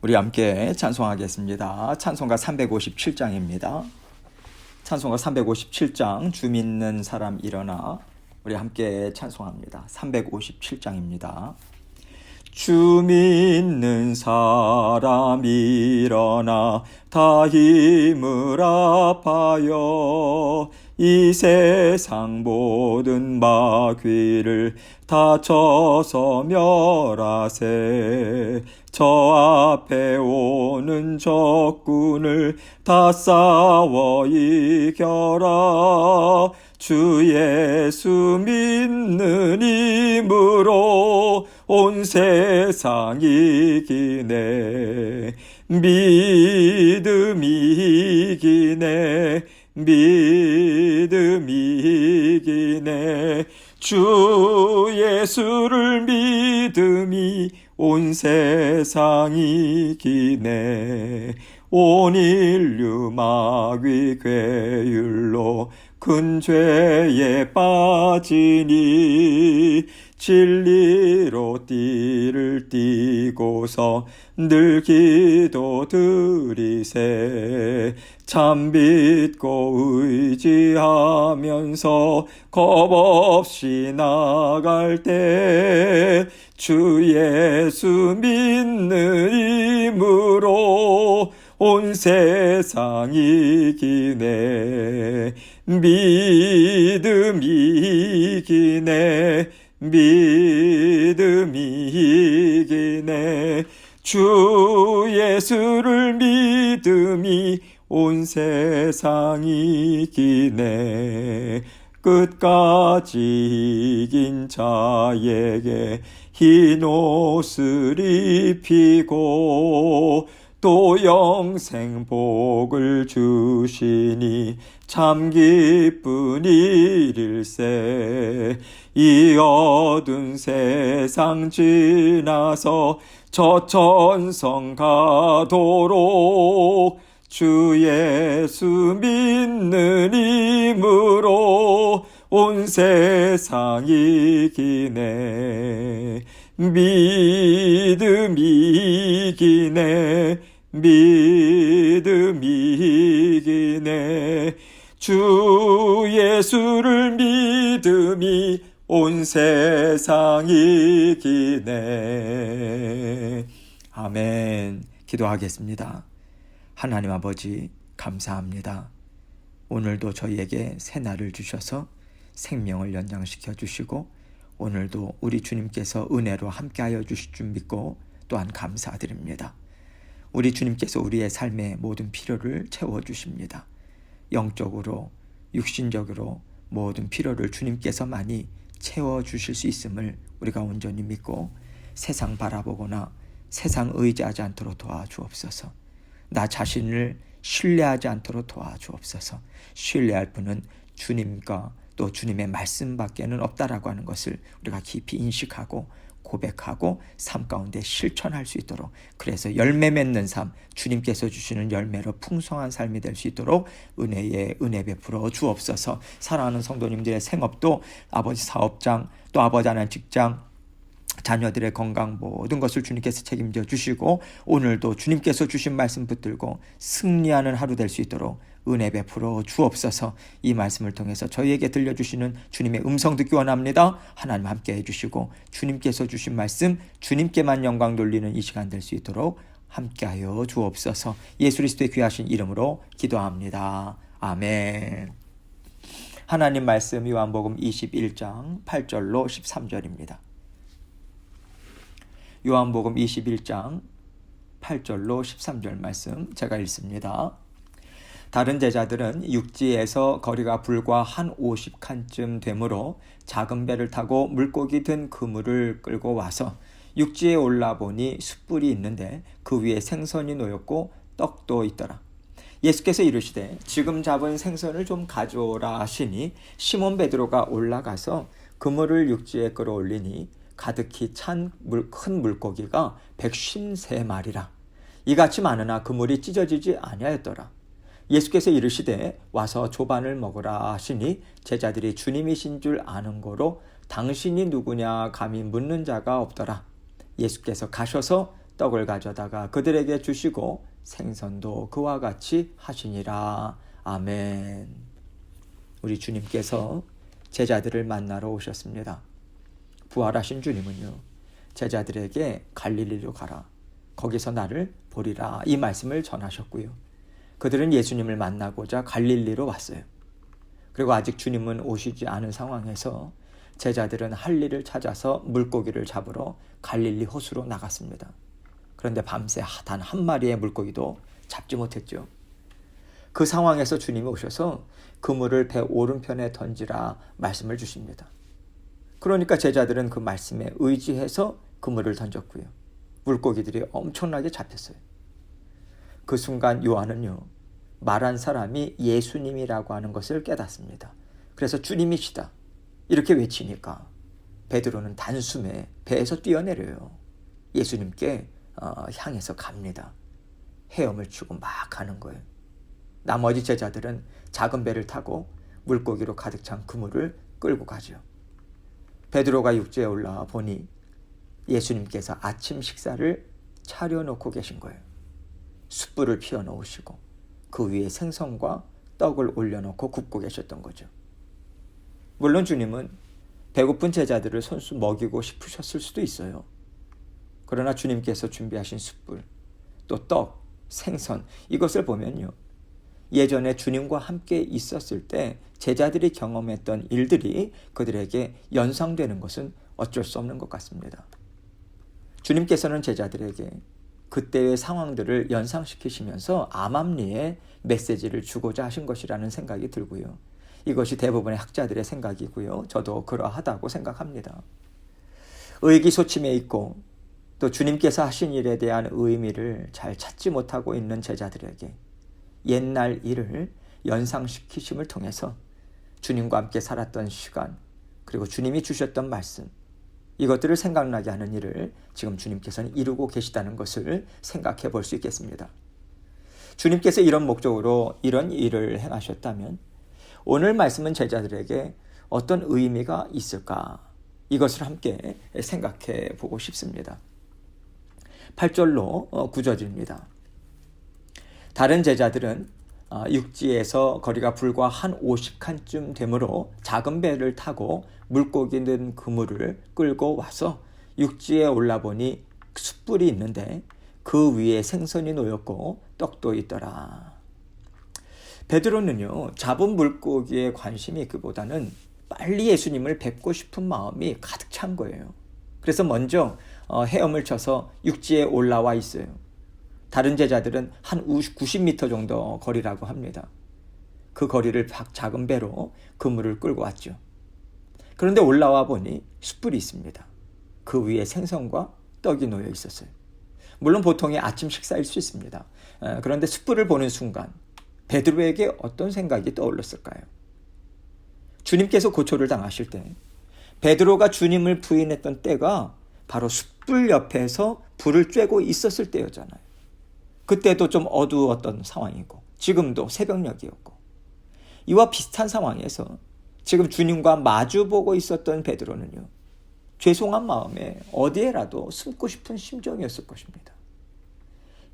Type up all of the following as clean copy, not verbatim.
우리 함께 찬송하겠습니다. 찬송가 357장입니다. 찬송가 357장 주 믿는 사람 일어나. 우리 함께 찬송합니다. 357장입니다. 주 믿는 사람 일어나 다 힘을 합하여 이 세상 모든 마귀를 다 쳐서 멸하세. 저 앞에 오는 적군을 다 싸워 이겨라. 주 예수 믿는 힘으로 온 세상 이기네. 믿음이 이기네. 믿음이 이기네. 주 예수를 믿음이 온 세상 이기네. 온 인류 마귀 괴율로 큰 죄에 빠지니 진리로 띠를 띠고서 늘 기도 드리세. 참 믿고 의지하면서 겁없이 나갈 때 주 예수 믿는 힘으로 온 세상 이기네. 믿음이 이기네. 믿음이 이기네. 주 예수를 믿음이 온 세상 이기네. 끝까지 이긴 자에게 흰 옷을 입히고 또 영생 복을 주시니 참 기쁜 일일세. 이 어두운 세상 지나서 저 천성 가도록 주 예수 믿는 힘으로 온 세상 이기네. 믿음이 이기네. 믿음이 이기네. 주 예수를 믿음이 온 세상 이기네. 아멘. 기도하겠습니다. 하나님 아버지 감사합니다. 오늘도 저희에게 새날을 주셔서 생명을 연장시켜 주시고 오늘도 우리 주님께서 은혜로 함께하여 주실 줄 믿고 또한 감사드립니다. 우리 주님께서 우리의 삶의 모든 필요를 채워주십니다. 영적으로 육신적으로 모든 필요를 주님께서 많이 채워주실 수 있음을 우리가 온전히 믿고 세상 바라보거나 세상 의지하지 않도록 도와주옵소서. 나 자신을 신뢰하지 않도록 도와주옵소서. 신뢰할 분은 주님과 또 주님의 말씀밖에는 없다라고 하는 것을 우리가 깊이 인식하고 고백하고 삶 가운데 실천할 수 있도록, 그래서 열매 맺는 삶, 주님께서 주시는 열매로 풍성한 삶이 될 수 있도록 은혜 베풀어 주옵소서. 사랑하는 성도님들의 생업도 아버지 사업장, 또 아버지 하나님 직장, 자녀들의 건강 모든 것을 주님께서 책임져 주시고 오늘도 주님께서 주신 말씀 붙들고 승리하는 하루 될 수 있도록 은혜 베풀어 주옵소서. 이 말씀을 통해서 저희에게 들려주시는 주님의 음성 듣기 원합니다. 하나님 함께 해주시고 주님께서 주신 말씀 주님께만 영광 돌리는 이 시간 될 수 있도록 함께하여 주옵소서. 예수 그리스도의 귀하신 이름으로 기도합니다. 아멘. 하나님 말씀 요한복음 21장 8절로 13절입니다. 요한복음 21장 8절로 13절 말씀 제가 읽습니다. 다른 제자들은 육지에서 거리가 불과 한 50칸쯤 되므로 작은 배를 타고 물고기 든 그물을 끌고 와서 육지에 올라보니 숯불이 있는데 그 위에 생선이 놓였고 떡도 있더라. 예수께서 이르시되 지금 잡은 생선을 좀 가져오라 하시니 시몬 베드로가 올라가서 그물을 육지에 끌어올리니 가득히 찬 큰 물고기가 153마리라. 이같이 많으나 그물이 찢어지지 아니하였더라. 예수께서 이르시되 와서 조반을 먹으라 하시니 제자들이 주님이신 줄 아는 거로 당신이 누구냐 감히 묻는 자가 없더라. 예수께서 가셔서 떡을 가져다가 그들에게 주시고 생선도 그와 같이 하시니라. 아멘. 우리 주님께서 제자들을 만나러 오셨습니다. 부활하신 주님은요, 제자들에게 갈릴리로 가라, 거기서 나를 보리라, 이 말씀을 전하셨고요. 그들은 예수님을 만나고자 갈릴리로 왔어요. 그리고 아직 주님은 오시지 않은 상황에서 제자들은 할 일을 찾아서 물고기를 잡으러 갈릴리 호수로 나갔습니다. 그런데 밤새 단 한 마리의 물고기도 잡지 못했죠. 그 상황에서 주님이 오셔서 그물을 배 오른편에 던지라 말씀을 주십니다. 그러니까 제자들은 그 말씀에 의지해서 그물을 던졌고요. 물고기들이 엄청나게 잡혔어요. 그 순간 요한은요, 말한 사람이 예수님이라고 하는 것을 깨닫습니다. 그래서 주님이시다 이렇게 외치니까 베드로는 단숨에 배에서 뛰어내려요. 예수님께 향해서 갑니다. 헤엄을 치고 막 가는 거예요. 나머지 제자들은 작은 배를 타고 물고기로 가득 찬 그물을 끌고 가죠. 베드로가 육지에 올라와 보니 예수님께서 아침 식사를 차려놓고 계신 거예요. 숯불을 피워놓으시고 그 위에 생선과 떡을 올려놓고 굽고 계셨던 거죠. 물론 주님은 배고픈 제자들을 손수 먹이고 싶으셨을 수도 있어요. 그러나 주님께서 준비하신 숯불, 또 떡, 생선, 이것을 보면요, 예전에 주님과 함께 있었을 때 제자들이 경험했던 일들이 그들에게 연상되는 것은 어쩔 수 없는 것 같습니다. 주님께서는 제자들에게 그때의 상황들을 연상시키시면서 암암리에 메시지를 주고자 하신 것이라는 생각이 들고요. 이것이 대부분의 학자들의 생각이고요. 저도 그러하다고 생각합니다. 의기소침해 있고 또 주님께서 하신 일에 대한 의미를 잘 찾지 못하고 있는 제자들에게 옛날 일을 연상시키심을 통해서 주님과 함께 살았던 시간, 그리고 주님이 주셨던 말씀, 이것들을 생각나게 하는 일을 지금 주님께서는 이루고 계시다는 것을 생각해 볼 수 있겠습니다. 주님께서 이런 목적으로 이런 일을 행하셨다면 오늘 말씀은 제자들에게 어떤 의미가 있을까? 이것을 함께 생각해 보고 싶습니다. 8절로 굳어집니다. 다른 제자들은 육지에서 거리가 불과 한 50칸쯤 되므로 작은 배를 타고 물고기 든 그물을 끌고 와서 육지에 올라보니 숯불이 있는데 그 위에 생선이 놓였고 떡도 있더라. 베드로는요, 잡은 물고기에 관심이 있기보다는 빨리 예수님을 뵙고 싶은 마음이 가득 찬 거예요. 그래서 먼저 헤엄을 쳐서 육지에 올라와 있어요. 다른 제자들은 한 90m 정도 거리라고 합니다. 그 거리를 작은 배로 그물을 끌고 왔죠. 그런데 올라와 보니 숯불이 있습니다. 그 위에 생선과 떡이 놓여 있었어요. 물론 보통의 아침 식사일 수 있습니다. 그런데 숯불을 보는 순간 베드로에게 어떤 생각이 떠올랐을까요? 주님께서 고초를 당하실 때 베드로가 주님을 부인했던 때가 바로 숯불 옆에서 불을 쬐고 있었을 때였잖아요. 그때도 좀 어두웠던 상황이고 지금도 새벽녘이었고, 이와 비슷한 상황에서 지금 주님과 마주보고 있었던 베드로는요, 죄송한 마음에 어디에라도 숨고 싶은 심정이었을 것입니다.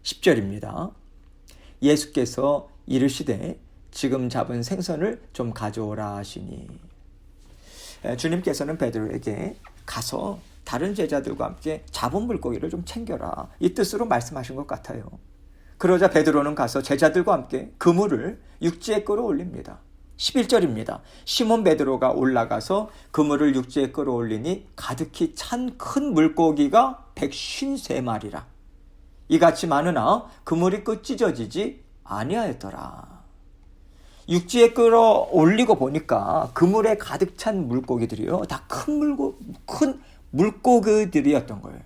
10절입니다. 예수께서 이르시되 지금 잡은 생선을 좀 가져오라 하시니, 주님께서는 베드로에게 가서 다른 제자들과 함께 잡은 물고기를 좀 챙겨라, 이 뜻으로 말씀하신 것 같아요. 그러자 베드로는 가서 제자들과 함께 그물을 육지에 끌어올립니다. 11절입니다. 시몬 베드로가 올라가서 그물을 육지에 끌어올리니 가득히 찬 큰 물고기가 153마리라. 이같이 많으나 그물이 찢어지지 아니하였더라. 육지에 끌어올리고 보니까 그물에 가득 찬 물고기들이요, 다 큰 물고기들이었던 거예요.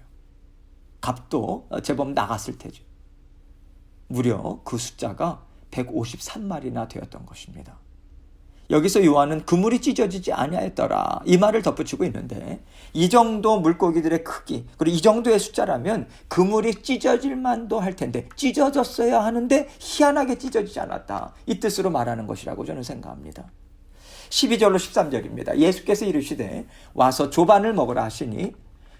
값도 제법 나갔을 테죠. 무려 그 숫자가 153마리나 되었던 것입니다. 여기서 요한은 그물이 찢어지지 아니하였더라, 이 말을 덧붙이고 있는데, 이 정도 물고기들의 크기, 그리고 이 정도의 숫자라면 그물이 찢어질 만도 할 텐데 찢어졌어야 하는데 희한하게 찢어지지 않았다, 이 뜻으로 말하는 것이라고 저는 생각합니다. 12절로 13절입니다. 예수께서 이르시되 와서 조반을 먹으라 하시니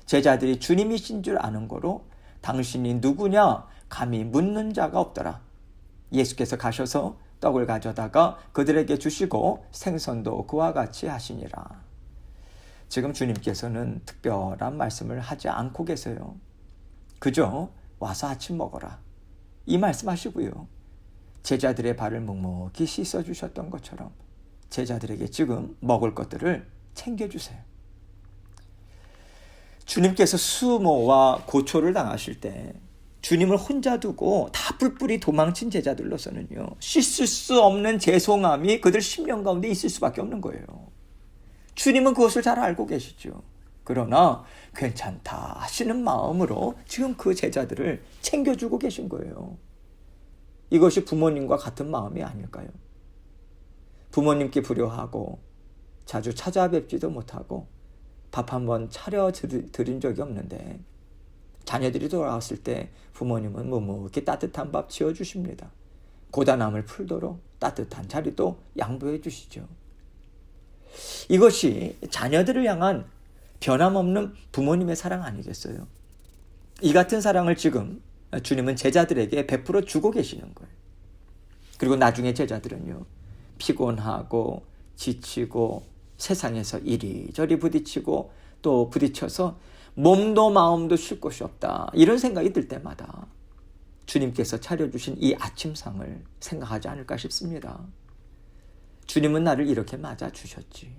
제자들이 주님이신 줄 아는 거로 당신이 누구냐 감히 묻는 자가 없더라. 예수께서 가셔서 떡을 가져다가 그들에게 주시고 생선도 그와 같이 하시니라. 지금 주님께서는 특별한 말씀을 하지 않고 계세요. 그저 와서 아침 먹어라, 이 말씀하시고요. 제자들의 발을 묵묵히 씻어주셨던 것처럼 제자들에게 지금 먹을 것들을 챙겨주세요. 주님께서 수모와 고초를 당하실 때 주님을 혼자 두고 다 뿔뿔이 도망친 제자들로서는요, 씻을 수 없는 죄송함이 그들 심령 가운데 있을 수밖에 없는 거예요. 주님은 그것을 잘 알고 계시죠. 그러나 괜찮다 하시는 마음으로 지금 그 제자들을 챙겨주고 계신 거예요. 이것이 부모님과 같은 마음이 아닐까요? 부모님께 불효하고 자주 찾아뵙지도 못하고 밥 한번 차려 드린 적이 없는데 자녀들이 돌아왔을 때 부모님은 묵묵히 따뜻한 밥 지어주십니다. 고단함을 풀도록 따뜻한 자리도 양보해 주시죠. 이것이 자녀들을 향한 변함없는 부모님의 사랑 아니겠어요? 이 같은 사랑을 지금 주님은 제자들에게 베풀어 주고 계시는 거예요. 그리고 나중에 제자들은요, 피곤하고 지치고 세상에서 이리저리 부딪히고 또 부딪혀서 몸도 마음도 쉴 곳이 없다, 이런 생각이 들 때마다 주님께서 차려주신 이 아침상을 생각하지 않을까 싶습니다. 주님은 나를 이렇게 맞아주셨지,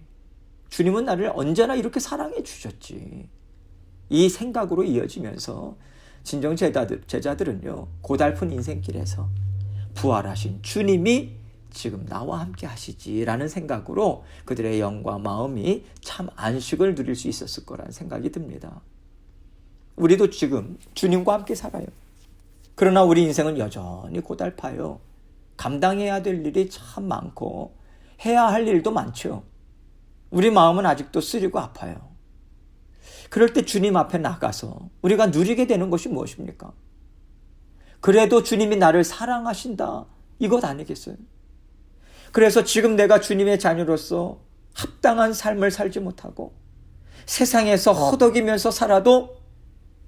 주님은 나를 언제나 이렇게 사랑해 주셨지, 이 생각으로 이어지면서 진정 제자들은요, 고달픈 인생길에서 부활하신 주님이 지금 나와 함께 하시지라는 생각으로 그들의 영과 마음이 참 안식을 누릴 수 있었을 거라는 생각이 듭니다. 우리도 지금 주님과 함께 살아요. 그러나 우리 인생은 여전히 고달파요. 감당해야 될 일이 참 많고 해야 할 일도 많죠. 우리 마음은 아직도 쓰리고 아파요. 그럴 때 주님 앞에 나가서 우리가 누리게 되는 것이 무엇입니까? 그래도 주님이 나를 사랑하신다, 이것 아니겠어요? 그래서 지금 내가 주님의 자녀로서 합당한 삶을 살지 못하고 세상에서 허덕이면서 살아도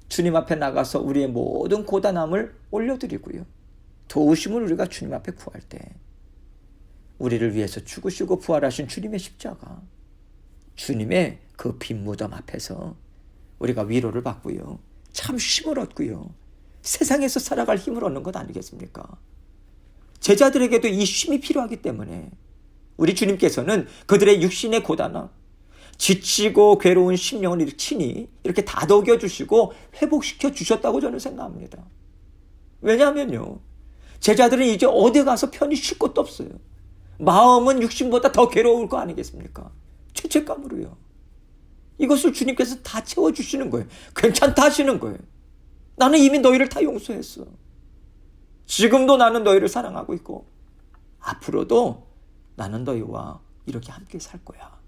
주님 앞에 나가서 우리의 모든 고단함을 올려드리고요, 도우심을 우리가 주님 앞에 구할 때 우리를 위해서 죽으시고 부활하신 주님의 십자가, 주님의 그 빈 무덤 앞에서 우리가 위로를 받고요, 참 힘을 얻고요, 세상에서 살아갈 힘을 얻는 것 아니겠습니까? 제자들에게도 이 쉼이 필요하기 때문에 우리 주님께서는 그들의 육신의 고단함, 지치고 괴로운 심령을 친히 이렇게 다독여 주시고 회복시켜 주셨다고 저는 생각합니다. 왜냐하면요, 제자들은 이제 어디 가서 편히 쉴 곳도 없어요. 마음은 육신보다 더 괴로울 거 아니겠습니까? 죄책감으로요. 이것을 주님께서 다 채워주시는 거예요. 괜찮다 하시는 거예요. 나는 이미 너희를 다 용서했어. 지금도 나는 너희를 사랑하고 있고 앞으로도 나는 너희와 이렇게 함께 살 거야.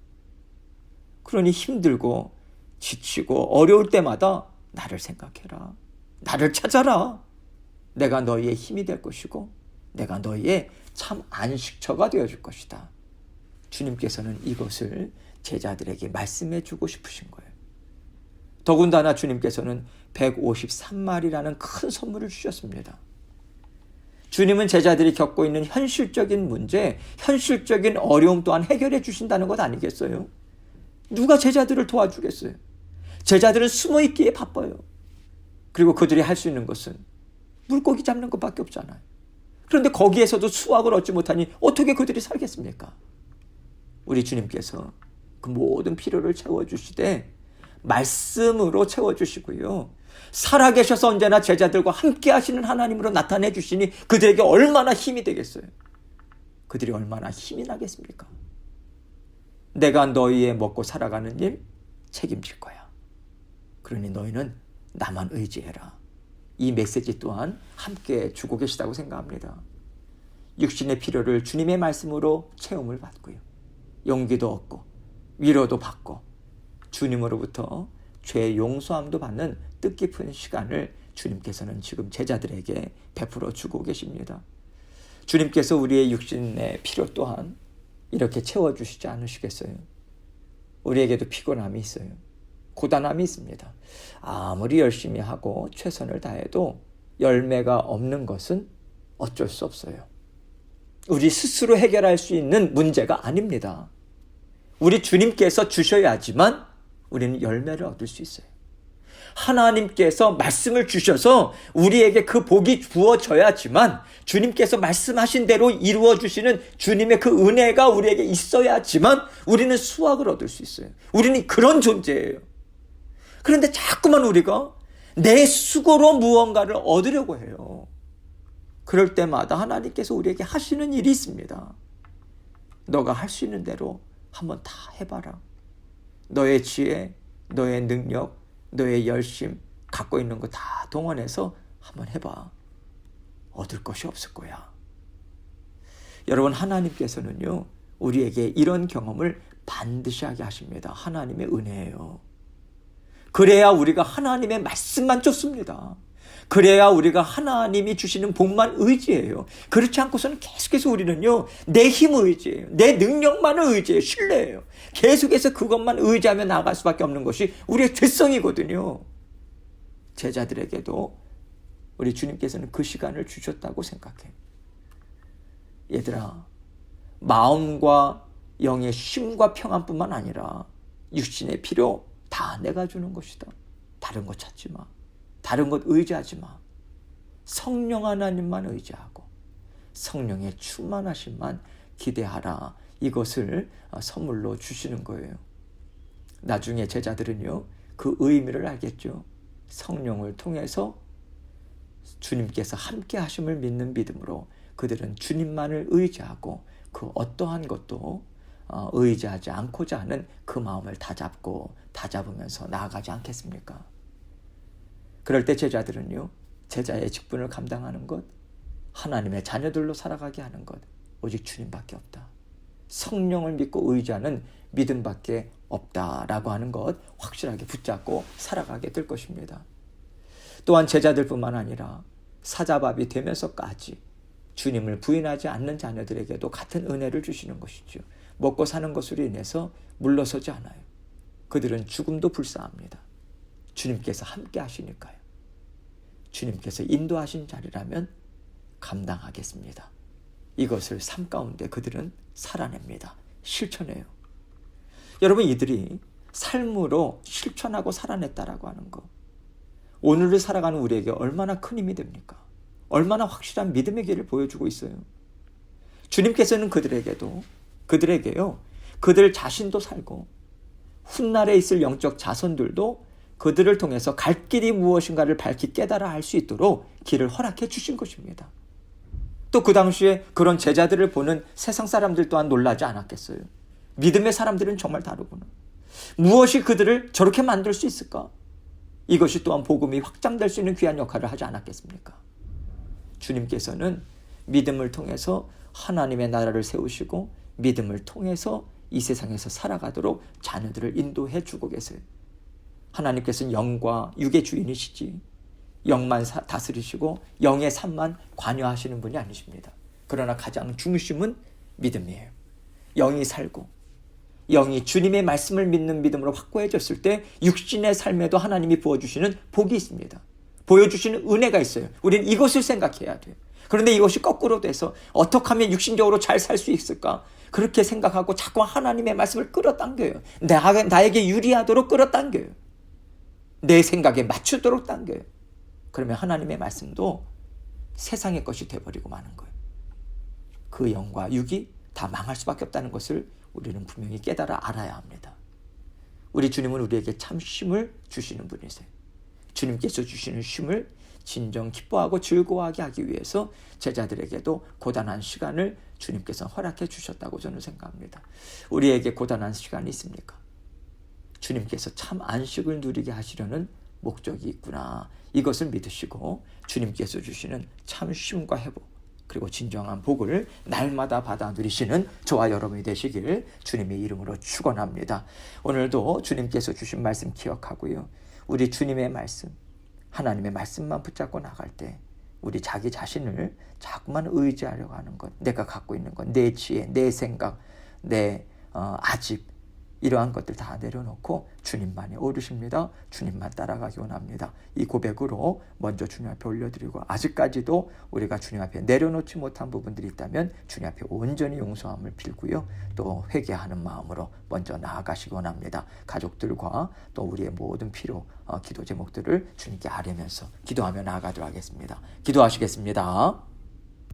그러니 힘들고 지치고 어려울 때마다 나를 생각해라, 나를 찾아라. 내가 너희의 힘이 될 것이고 내가 너희의 참 안식처가 되어줄 것이다. 주님께서는 이것을 제자들에게 말씀해 주고 싶으신 거예요. 더군다나 주님께서는 153마리라는 큰 선물을 주셨습니다. 주님은 제자들이 겪고 있는 현실적인 문제, 현실적인 어려움 또한 해결해 주신다는 것 아니겠어요? 누가 제자들을 도와주겠어요? 제자들은 숨어 있기에 바빠요. 그리고 그들이 할 수 있는 것은 물고기 잡는 것밖에 없잖아요. 그런데 거기에서도 수확을 얻지 못하니 어떻게 그들이 살겠습니까? 우리 주님께서 그 모든 필요를 채워주시되 말씀으로 채워주시고요, 살아계셔서 언제나 제자들과 함께 하시는 하나님으로 나타내 주시니 그들에게 얼마나 힘이 되겠어요? 그들이 얼마나 힘이 나겠습니까? 내가 너희의 먹고 살아가는 일 책임질 거야. 그러니 너희는 나만 의지해라. 이 메시지 또한 함께 주고 계시다고 생각합니다. 육신의 필요를 주님의 말씀으로 체험을 받고요, 용기도 얻고 위로도 받고 주님으로부터 죄 용서함도 받는 뜻깊은 시간을 주님께서는 지금 제자들에게 베풀어 주고 계십니다. 주님께서 우리의 육신의 필요 또한 이렇게 채워주시지 않으시겠어요? 우리에게도 피곤함이 있어요. 고단함이 있습니다. 아무리 열심히 하고 최선을 다해도 열매가 없는 것은 어쩔 수 없어요. 우리 스스로 해결할 수 있는 문제가 아닙니다. 우리 주님께서 주셔야지만 우리는 열매를 얻을 수 있어요. 하나님께서 말씀을 주셔서 우리에게 그 복이 부어져야지만, 주님께서 말씀하신 대로 이루어 주시는 주님의 그 은혜가 우리에게 있어야지만 우리는 수확을 얻을 수 있어요. 우리는 그런 존재예요. 그런데 자꾸만 우리가 내 수고로 무언가를 얻으려고 해요. 그럴 때마다 하나님께서 우리에게 하시는 일이 있습니다. 너가 할 수 있는 대로 한번 다 해봐라. 너의 지혜, 너의 능력, 너의 열심, 갖고 있는 거 다 동원해서 한번 해봐. 얻을 것이 없을 거야. 여러분, 하나님께서는요, 우리에게 이런 경험을 반드시 하게 하십니다. 하나님의 은혜예요. 그래야 우리가 하나님의 말씀만 쫓습니다. 그래야 우리가 하나님이 주시는 복만 의지해요. 그렇지 않고서는 계속해서 우리는요, 내 힘을 의지해요. 내 능력만을 의지해요. 신뢰해요. 계속해서 그것만 의지하며 나아갈 수밖에 없는 것이 우리의 죄성이거든요. 제자들에게도 우리 주님께서는 그 시간을 주셨다고 생각해요. 얘들아, 마음과 영의 쉼과 평안뿐만 아니라 육신의 필요 다 내가 주는 것이다. 다른 것 찾지 마. 다른 것 의지하지 마. 성령 하나님만 의지하고 성령의 충만하심만 기대하라. 이것을 선물로 주시는 거예요. 나중에 제자들은요, 그 의미를 알겠죠. 성령을 통해서 주님께서 함께 하심을 믿는 믿음으로 그들은 주님만을 의지하고 그 어떠한 것도 의지하지 않고자 하는 그 마음을 다잡으면서 나아가지 않겠습니까? 그럴 때 제자들은요, 제자의 직분을 감당하는 것, 하나님의 자녀들로 살아가게 하는 것, 오직 주님밖에 없다. 성령을 믿고 의지하는 믿음밖에 없다라고 하는 것 확실하게 붙잡고 살아가게 될 것입니다. 또한 제자들뿐만 아니라 사자밥이 되면서까지 주님을 부인하지 않는 자녀들에게도 같은 은혜를 주시는 것이죠. 먹고 사는 것으로 인해서 물러서지 않아요. 그들은 죽음도 불사합니다. 주님께서 함께 하시니까요. 주님께서 인도하신 자리라면 감당하겠습니다. 이것을 삶 가운데 그들은 살아냅니다. 실천해요. 여러분, 이들이 삶으로 실천하고 살아냈다라고 하는 거, 오늘을 살아가는 우리에게 얼마나 큰 힘이 됩니까? 얼마나 확실한 믿음의 길을 보여주고 있어요. 주님께서는 그들에게요, 그들 자신도 살고 훗날에 있을 영적 자손들도 그들을 통해서 갈 길이 무엇인가를 밝히 깨달아 알 수 있도록 길을 허락해 주신 것입니다. 또 그 당시에 그런 제자들을 보는 세상 사람들 또한 놀라지 않았겠어요. 믿음의 사람들은 정말 다르구나. 무엇이 그들을 저렇게 만들 수 있을까? 이것이 또한 복음이 확장될 수 있는 귀한 역할을 하지 않았겠습니까? 주님께서는 믿음을 통해서 하나님의 나라를 세우시고 믿음을 통해서 이 세상에서 살아가도록 자녀들을 인도해 주고 계세요. 하나님께서는 영과 육의 주인이시지 영만 다스리시고 영의 삶만 관여하시는 분이 아니십니다. 그러나 가장 중심은 믿음이에요. 영이 살고 영이 주님의 말씀을 믿는 믿음으로 확고해졌을 때 육신의 삶에도 하나님이 부어주시는 복이 있습니다. 보여주시는 은혜가 있어요. 우리는 이것을 생각해야 돼요. 그런데 이것이 거꾸로 돼서 어떻게 하면 육신적으로 잘 살 수 있을까? 그렇게 생각하고 자꾸 하나님의 말씀을 끌어당겨요. 나에게 유리하도록 끌어당겨요. 내 생각에 맞추도록 당겨요. 그러면 하나님의 말씀도 세상의 것이 돼버리고 마는 거예요. 그 영과 육이 다 망할 수밖에 없다는 것을 우리는 분명히 깨달아 알아야 합니다. 우리 주님은 우리에게 참 쉼을 주시는 분이세요. 주님께서 주시는 쉼을 진정 기뻐하고 즐거워하게 하기 위해서 제자들에게도 고단한 시간을 주님께서 허락해 주셨다고 저는 생각합니다. 우리에게 고단한 시간이 있습니까? 주님께서 참 안식을 누리게 하시려는 목적이 있구나. 이것을 믿으시고 주님께서 주시는 참 쉼과 회복 그리고 진정한 복을 날마다 받아 누리시는 저와 여러분이 되시길 주님의 이름으로 축원합니다. 오늘도 주님께서 주신 말씀 기억하고요. 우리 주님의 말씀, 하나님의 말씀만 붙잡고 나갈 때 우리 자기 자신을 자꾸만 의지하려고 하는 것, 내가 갖고 있는 것, 내 지혜, 내 생각, 내 아집, 이러한 것들 다 내려놓고 주님만이 오르십니다. 주님만 따라가기 원합니다. 이 고백으로 먼저 주님 앞에 올려드리고, 아직까지도 우리가 주님 앞에 내려놓지 못한 부분들이 있다면 주님 앞에 온전히 용서함을 빌고요. 또 회개하는 마음으로 먼저 나아가시기 원합니다. 가족들과 또 우리의 모든 필요, 기도 제목들을 주님께 아뢰면서 기도하며 나아가도록 하겠습니다. 기도하시겠습니다.